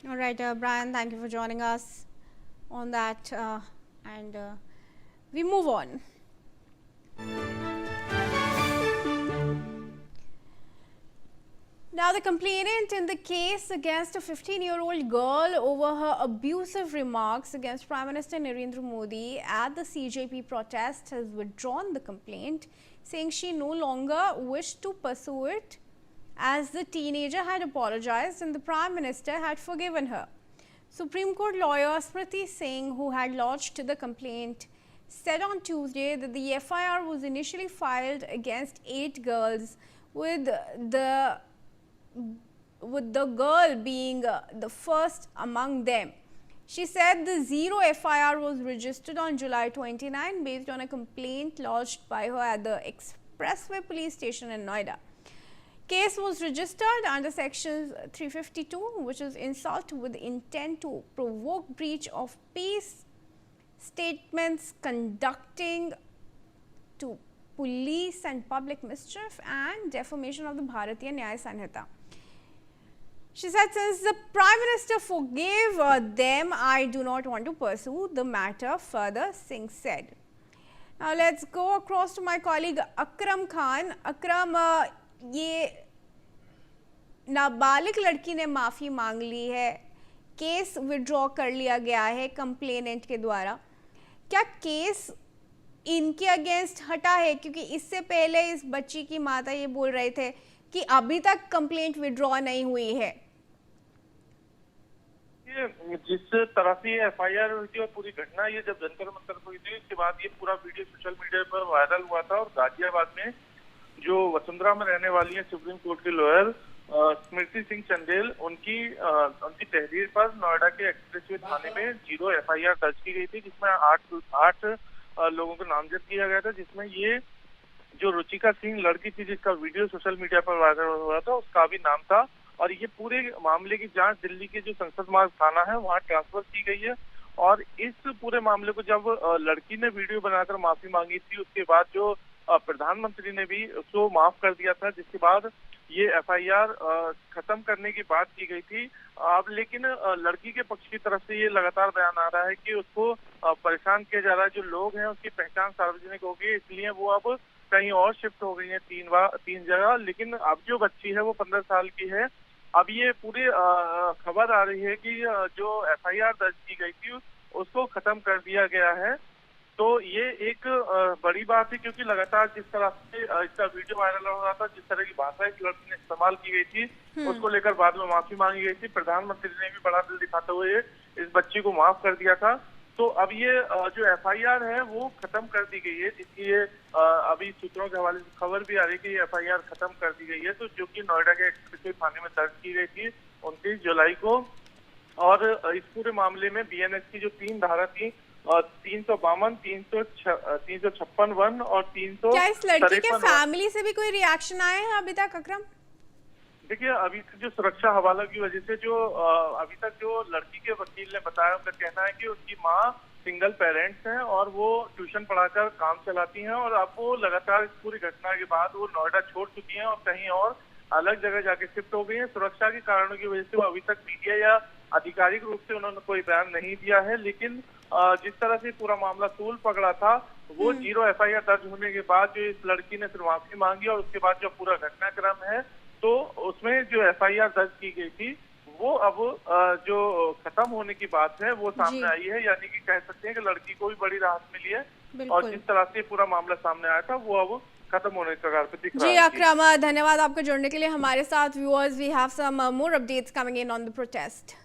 All right, Brian, thank you for joining us on that, and we move on. Now, the complainant in the case against a 15-year-old girl over her abusive remarks against Prime Minister Narendra Modi at the CJP protest has withdrawn the complaint, saying she no longer wished to pursue it as the teenager had apologized and the Prime Minister had forgiven her. Supreme Court lawyer Smriti Singh, who had lodged the complaint, said on Tuesday that the FIR was initially filed against 8 girls, with the girl being the first among them. She said the zero FIR was registered on July 29 based on a complaint lodged by her at the Expressway police station in Noida. Case was registered under section 352, which is insult with intent to provoke breach of peace, statements conducting to police and public mischief, and defamation of the Bharatiya Nyaya Sanhita. She said, since the Prime Minister forgave them, I do not want to pursue the matter further, Singh said. Now let's go across to my colleague Akram Khan. Akram, ये नाबालिग लड़की ने माफ़ी मांग ली है, case withdraw कर लिया गया है कंप्लेनेंट के द्वारा. क्या केस इनके अगेंस्ट हटा है? क्योंकि इससे पहले इस बच्ची की माता ये बोल रहे थे कि अभी तक कंप्लेंट विड्रॉ नहीं हुई है. जिस तरह से एफआईआर हुई थी और पूरी घटना ये जब जंतर मंतर हुई थी, उसके बाद ये पूरा वीडियो सोशल मीडिया पर वायरल हुआ था और गाजियाबाद में जो वसुंधरा में रहने वाली है सुप्रीम कोर्ट के लॉयर स्मृति सिंह चंदेल, उनकी तहरीर पर नोएडा के एक्सप्रेसवे थाने में जीरो एफआईआर दर्ज की गई थी, जिसमें आठ लोगों को नामजद किया गया था, जिसमें ये जो रुचिका सिंह लड़की थी जिसका वीडियो सोशल मीडिया पर वायरल हुआ था उसका भी नाम था. और ये पूरे मामले की जांच दिल्ली के जो संसद मार्ग थाना है वहां ट्रांसफर की गई है. और इस पूरे मामले को जब लड़की ने वीडियो बनाकर माफी मांगी थी, उसके बाद जो प्रधानमंत्री ने भी उसको माफ कर दिया था, जिसके बाद ये एफआईआर खत्म करने की बात की गई थी. अब लेकिन लड़की के पक्ष की तरफ से ये लगातार बयान आ रहा है कि उसको परेशान किया जा रहा है. जो लोग हैं उसकी पहचान सार्वजनिक होगी, इसलिए वो अब कहीं और शिफ्ट हो गई है तीन जगह. लेकिन अब जो बच्ची है वो 15 साल की है. अब ये पूरी खबर आ रही है कि जो एफआईआर दर्ज की गई थी उसको खत्म कर दिया गया है. तो ये एक बड़ी बात है, क्योंकि लगातार जिस तरह से इसका वीडियो वायरल हो रहा था, जिस तरह की भाषा इस लड़की ने इस्तेमाल की गई थी, उसको लेकर बाद में माफी मांगी गई थी. प्रधानमंत्री ने भी बड़ा दिल दिखाते हुए इस बच्ची को माफ कर दिया था. तो अब ये जो एफआईआर है वो खत्म कर दी गई है, जिसकी ये अभी सूत्रों के हवाले से खबर भी आ रही है कि एफआईआर खत्म कर दी गई है. तो जो कि नोएडा के एक्सप्रेसवे थाने में दर्ज की गई थी 29 जुलाई को. और इस पूरे मामले में बीएनएस की जो 3 धारा थी, 352, 356(1) और 300. क्या इस लड़की के फैमिली से भी कोई रिएक्शन आए हैं अभी तक, अकरम? देखिए, अभी जो सुरक्षा हवाला की वजह से जो अभी तक जो लड़की के वकील ने बताया, उनका कहना है कि उसकी माँ सिंगल पेरेंट्स हैं और वो ट्यूशन पढ़ाकर काम चलाती हैं. और अब वो लगातार इस पूरी घटना के बाद वो नोएडा छोड़ चुकी हैं और कहीं और अलग जगह जाके शिफ्ट हो गई हैं. सुरक्षा के कारणों की वजह से वो अभी तक मीडिया या आधिकारिक रूप से उन्होंने कोई बयान नहीं दिया है. लेकिन जिस तरह से पूरा मामला तूल पकड़ा था, वो जीरो एफआईआर दर्ज होने के बाद जो इस लड़की ने फिर माफी मांगी और उसके बाद जो पूरा घटनाक्रम है, तो उसमें जो एफआईआर दर्ज की गई थी वो अब जो खत्म होने की बात है वो सामने आई है. यानी कि कह सकते हैं कि लड़की को भी बड़ी राहत मिली है और जिस तरह से पूरा मामला सामने आया था वो अब खत्म होने के कगार पे दिख रहा है. जी अकरम, धन्यवाद आपका जुड़ने के लिए हमारे साथ. Viewers, we have some more updates coming in on the protest.